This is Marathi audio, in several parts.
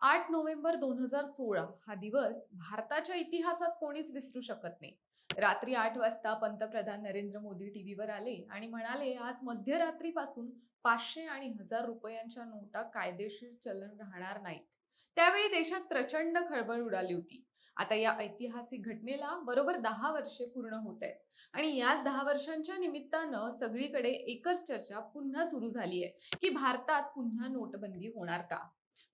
8 नोव्हेंबर 2016 हा दिवस भारताच्या इतिहासात कोणीच विसरू शकत नाही. रात्री 8 वाजता पंतप्रधान नरेंद्र मोदी टीव्हीवर आले आणि म्हणाले, आज मध्यरात्रीपासून 500 आणि 1000 रुपयांच्या नोटा कायदेशीर चलन राहणार नाहीत. त्यावेळी देशात प्रचंड खळबळ उडाली होती. आता या ऐतिहासिक घटनेला बरोबर 10 वर्षे पूर्ण होत आहेत. आणि याच 10 वर्षांच्या निमित्तानं सगळीकडे एकच चर्चा पुन्हा सुरू झाली आहे की भारतात पुन्हा नोटबंदी होणार का.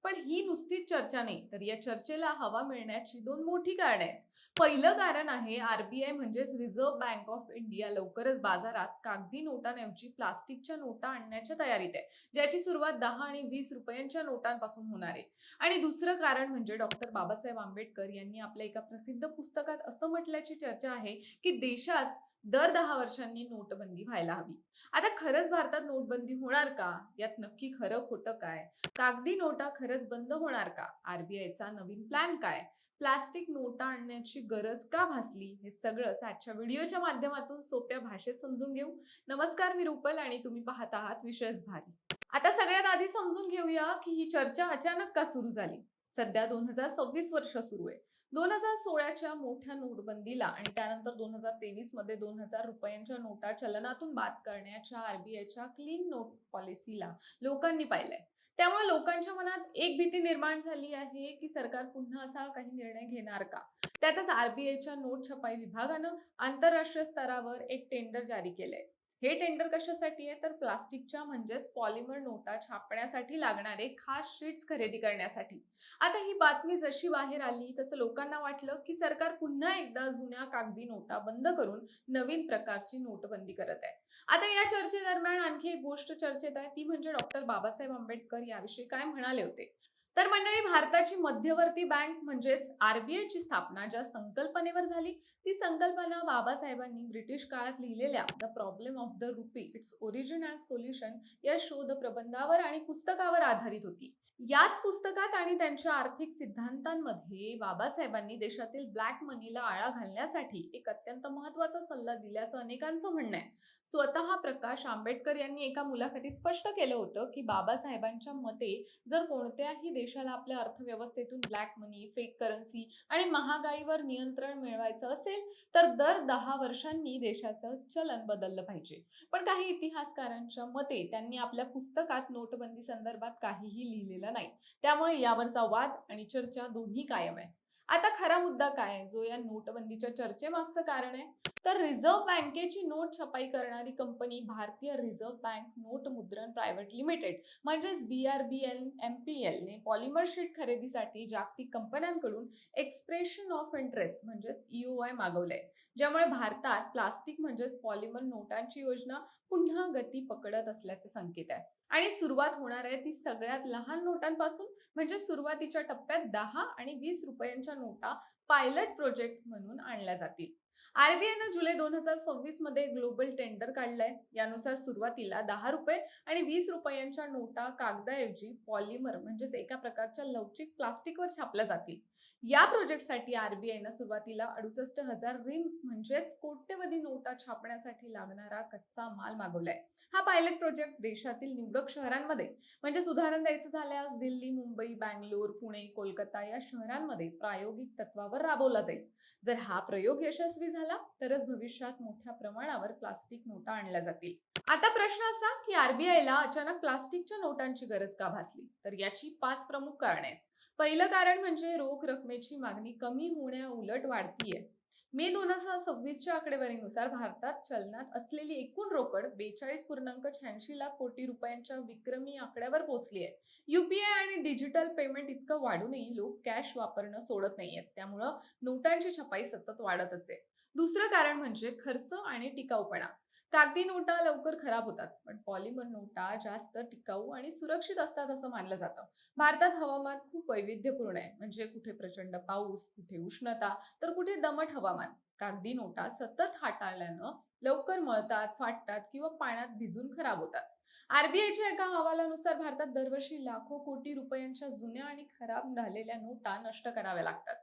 पण ही नुसतीच चर्चा नाही, तर या चर्चेला हवा मिळण्याची दोन मोठी कारणे आहेत. पहिलं कारण आहे आरबीआय म्हणजेच रिझर्व्ह बँक ऑफ इंडिया लवकरच बाजारात कागदी नोटांऐवजी प्लास्टिकच्या नोटा आणण्याच्या तयारीत आहे, ज्याची सुरुवात 10 आणि 20 रुपयांच्या नोटांपासून होणार आहे. आणि दुसरं कारण म्हणजे डॉक्टर बाबासाहेब आंबेडकर यांनी आपल्या एका प्रसिद्ध पुस्तकात असं म्हटल्याची चर्चा आहे की देशात दर 10 वर्षांनी नोटबंदी व्हायला हवी. आता खरंच भारतात नोटबंदी होणार का? यात नक्की खरं खोटं काय? कागदी नोटा खरंच बंद होणार का? आरबीआयचा नवीन प्लॅन काय? प्लास्टिक नोटा आणण्याची गरज का भासली? हे सगळंच आजच्या व्हिडिओच्या माध्यमातून सोप्या भाषेत समजून घेऊ. नमस्कार, मी रुपल आणि तुम्ही पाहत आहात विशेष भारी. आता सगळ्यात आधी समजून घेऊया की ही चर्चा अचानक का सुरू झाली. सध्या 2026 वर्ष सुरू आहे. 2016च्या मोठ्या नोटबंदीला आणि त्यानंतर 2023 मध्ये 2000 रुपयांच्या नोटा चलनातून बाद करण्याच्या आरबीआयच्या क्लीन नोट पॉलिसीला लोकांनी पाहिलंय. त्यामुळे लोकांच्या मनात एक भीती निर्माण झाली आहे की सरकार पुन्हा असा काही निर्णय घेणार का. त्यातच आरबीआयच्या नोट छपाई विभागानं आंतरराष्ट्रीय स्तरावर एक टेंडर जारी केलंय. हे टेंडर कशासाठी आहे तर प्लास्टिकच्या म्हणजेच पॉलिमर नोटा छापण्यासाठी लागणारे खास शीट्स खरेदी करण्यासाठी. आता ही बातमी जशी बाहेर आली तसं लोकांना वाटलं की सरकार पुन्हा एकदा जुन्या कागदी नोटा बंद करून नवीन प्रकारची नोटबंदी करत आहे. आता या चर्चेदरम्यान आणखी एक गोष्ट चर्चेत आहे, ती म्हणजे डॉक्टर बाबासाहेब आंबेडकर याविषयी काय म्हणाले होते. तर मंडळी, भारताची मध्यवर्ती बँक म्हणजेच आरबीआय ची स्थापना ज्या संकल्पनेवर झाली, ती संकल्पना बाबासाहेबांनी ब्रिटिश काळात लिहिलेल्या the problem of the rupee its origin and solution या शोध प्रबंधावर आणि पुस्तकावर आधारित होती. याच पुस्तकात आणि त्यांच्या आर्थिक सिद्धांतांमध्ये बाबासाहेबांनी देशातील ब्लॅक मनीला आळा घालण्यासाठी एक अत्यंत महत्वाचा सल्ला दिल्याचं अनेकांचं म्हणणं आहे. स्वतः प्रकाश आंबेडकर यांनी एका मुलाखतीत स्पष्ट केलं होतं की बाबासाहेबांच्या मते जर कोणत्याही देशाला आपल्या अर्थव्यवस्थेतून ब्लॅक मनी, फेक करन्सी आणि महागाईवर नियंत्रण मिळवायचं असेल तर दर 10 वर्षांनी देशाचं चलन बदललं पाहिजे. पण काही इतिहासकारांच्या मते त्यांनी आपल्या पुस्तकात नोटबंदी संदर्भात काहीही लिहिलेलं नाही. त्यामुळे यावरचा वाद आणि चर्चा दोन्ही कायम आहे. आता खरा मुद्दा काय आहे, जो या नोटबंदीच्या चर्चेमागचं कारण आहे. तर रिझर्व्ह बँकेची नोट छपाई करणारी कंपनी भारतीय रिझर्व्ह बँक नोट मुद्रण प्रायव्हेट लिमिटेड म्हणजेच BRBL MPL ने पॉलिमर शीट खरेदीसाठी जागतिक कंपन्यांकडून एक्सप्रेशन ऑफ इंटरेस्ट म्हणजेच EOI मागवलंय, ज्यामुळे भारतात प्लास्टिक म्हणजेच पॉलिमर नोटांची योजना पुन्हा गती पकडत असल्याचे संकेत आहे. आणि सुरुवात होणार आहे ती सगळ्यात लहान नोटांपासून, म्हणजे सुरुवातीच्या टप्प्यात 10 आणि 20 रुपयांच्या नोटा पायलट प्रोजेक्ट म्हणून आणल्या जातील. आरबीआयनं जुलै 2026 मध्ये ग्लोबल टेंडर काढलंय. यानुसार सुरुवातीला 10 रुपये आणि 20 रुपयांच्या नोटा कागदाऐवजी पॉलिमर म्हणजेच एका प्रकारच्या लवचिक प्लास्टिकवर छापल्या जातील. या प्रोजेक्टसाठी आरबीआयनं सुरुवातीला 68,000 रिम्स म्हणजेच कोट्यवधी नोटा छापण्यासाठी लागणारा कच्चा माल मागवलाय. हा पायलट प्रोजेक्ट देशातील निवडक शहरांमध्ये, म्हणजे उदाहरण द्यायचं झाल्यास दिल्ली, मुंबई, बँगलोर, पुणे, कोलकाता या शहरांमध्ये प्रायोगिक तत्वावर राबवला जाईल. जर हा प्रयोग यशस्वी झाला तरच भविष्यात मोठ्या प्रमाणावर प्लास्टिक नोटा आणल्या जातील. आता प्रश्न असा की आरबीआयला अचानक प्लास्टिकच्या नोटांची गरज का भासली, तर याची 5 प्रमुख कारणे आहेत. पहिलं कारण म्हणजे रोख रकमेची मागणी कमी होण्या उलट वाढतीये. मे 2026च्या आकडेवारीनुसार भारतात चलनात असलेली एकूण रोकड 42.86 लाख कोटी रुपयांच्या विक्रमी आकड्यावर पोहोचली आहे. UPI आणि डिजिटल पेमेंट इतकं वाढूनही लोक कॅश वापरणं सोडत नाहीयेत. त्यामुळं नोटांची छपाई सतत वाढतच आहे. दुसरं कारण म्हणजे खर्च आणि टिकाऊपणा. कागदी नोटा लवकर खराब होतात, पण पॉलिमर नोटा जास्त टिकाऊ आणि सुरक्षित असतात असं मानलं जातं. भारतात हवामान खूप वैविध्यपूर्ण आहे, म्हणजे कुठे प्रचंड पाऊस, कुठे उष्णता, तर कुठे दमट हवामान. कागदी नोटा सतत हाताळल्यानं लवकर मळतात, फाटतात किंवा पाण्यात भिजून खराब होतात. आरबीआयच्या एका अहवालानुसार भारतात दरवर्षी लाखो कोटी रुपयांच्या जुन्या आणि खराब झालेल्या नोटा नष्ट कराव्या लागतात.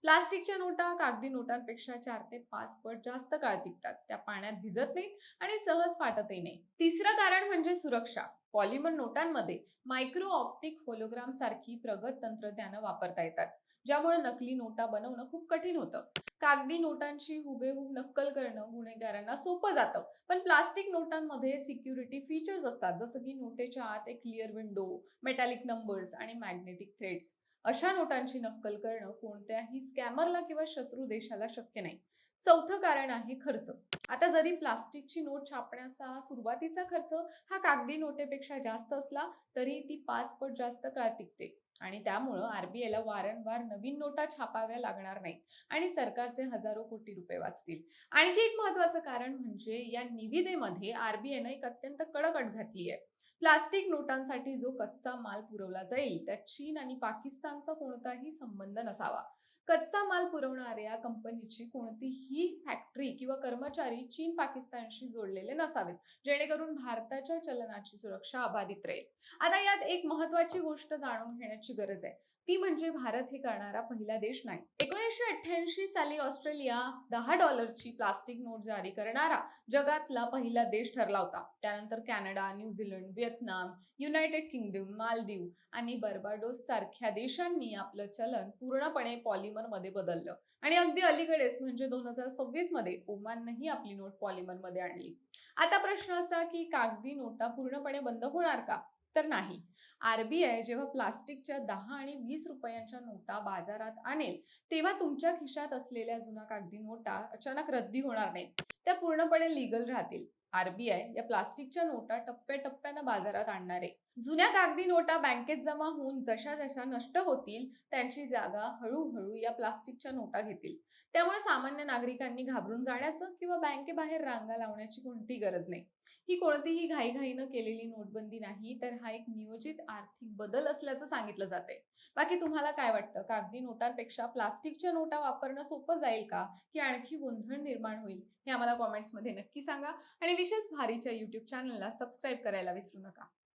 प्लास्टिकच्या नोटा कागदी नोटांपेक्षा 4 ते 5 पट जास्त काळ टिकतात. त्या पाण्यात भिजत नाहीत आणि सहज फाटतही नाही. तिसरं कारण म्हणजे सुरक्षा. पॉलिमर नोटांमध्ये मायक्रो ऑप्टिक होलोग्राम सारखी प्रगत तंत्रज्ञानं वापरता येतात, ज्यामुळे नकली नोटा बनवणं खूप कठीण होतं. कागदी नोटांची हुबेहूब नक्कल करणं गुन्हेगारांना सोपं जातं, पण प्लास्टिक नोटांमध्ये सिक्युरिटी फीचर्स असतात, जसं की नोटेच्या आत एक क्लिअर विंडो, मेटॅलिक नंबर्स आणि मॅग्नेटिक थ्रेड्स. अशा नोटांची नक्कल करणं कोणत्याही स्कॅमरला किंवा शत्रू देशाला शक्य नाही. चौथं कारण आहे खर्च. आता जरी प्लास्टिकची नोट छापण्याचा सुरुवातीचा खर्च हा कागदी नोटेपेक्षा जास्त असला, तरी ती 5 पट जास्त काळ टिकते. आणि त्यामुळं आरबीआयला वारंवार नवीन नोटा छापाव्या लागणार नाहीत आणि सरकारचे हजारो कोटी रुपये वाचतील. आणखी एक महत्वाचं कारण म्हणजे या निविदेमध्ये आरबीआयनं एक अत्यंत कडक अट घातली आहे. प्लास्टिक नोटांसाठी जो कच्चा माल पुरवला जाईल त्यात चीन आणि पाकिस्तानचा कोणताही संबंध नसावा. कच्चा माल पुरवणाऱ्या कंपनीची कोणतीही फॅक्टरी किंवा कर्मचारी चीन पाकिस्तानशी जोडलेले नसावेत, जेणेकरून भारताच्या चलनाची सुरक्षा अबाधित राहील. आता यात एक महत्वाची गोष्ट जाणून घेण्याची गरज आहे, ती म्हणजे भारत हे करणारा पहिला देश नाही. 1988 साली ऑस्ट्रेलिया $10 प्लास्टिक नोट जारी करणारा जगातला पहिला देश ठरला होता. त्यानंतर Canada, New Zealand, Vietnam, United kingdom, Maldives आणि बर्बाडोस सारख्या देशांनी आपलं चलन पूर्णपणे पॉलिमरमध्ये बदललं. आणि अगदी अलीकडेच म्हणजे 2026 मध्ये ओमाननेही आपली नोट पॉलिमरमध्ये आणली. आता प्रश्न असा की कागदी नोटा पूर्णपणे बंद होणार का? तर नाही. आरबीआय जेव्हा प्लास्टिकच्या 10 आणि 20 रुपयांच्या नोटा बाजारात आणेल, तेव्हा तुमच्या खिशात असलेल्या जुन्या कागदी नोटा अचानक रद्दी होणार नाहीत. त्या पूर्णपणे लीगल राहतील. आरबीआय या प्लास्टिकच्या नोटा टप्प्याटप्प्यानं बाजारात आणणार आहे. जुन्या कागदी नोटा बँकेत जमा होऊन जशा जशा नष्ट होतील, त्यांची जागा हळूहळू या प्लास्टिकच्या नोटा घेतील. त्यामुळे सामान्य नागरिकांनी घाबरून जाण्याचं किंवा बँकेबाहेर रांगा लावण्याची कोणतीही गरज नाही. ही कोणतीही घाईघाईनं केलेली नोटबंदी नाही, तर हा एक नियोजित आर्थिक बदल असल्याचं सांगितलं जातंय. बाकी तुम्हाला काय वाटतं? कागदी नोटांपेक्षा प्लास्टिकच्या नोटा वापरणं सोपं जाईल का? की आणखी गोंधळ निर्माण होईल? हे आम्हाला कॉमेंट्समध्ये नक्की सांगा आणि विशेष भारीच्या YouTube चॅनलला सबस्क्राईब करायला विसरू नका.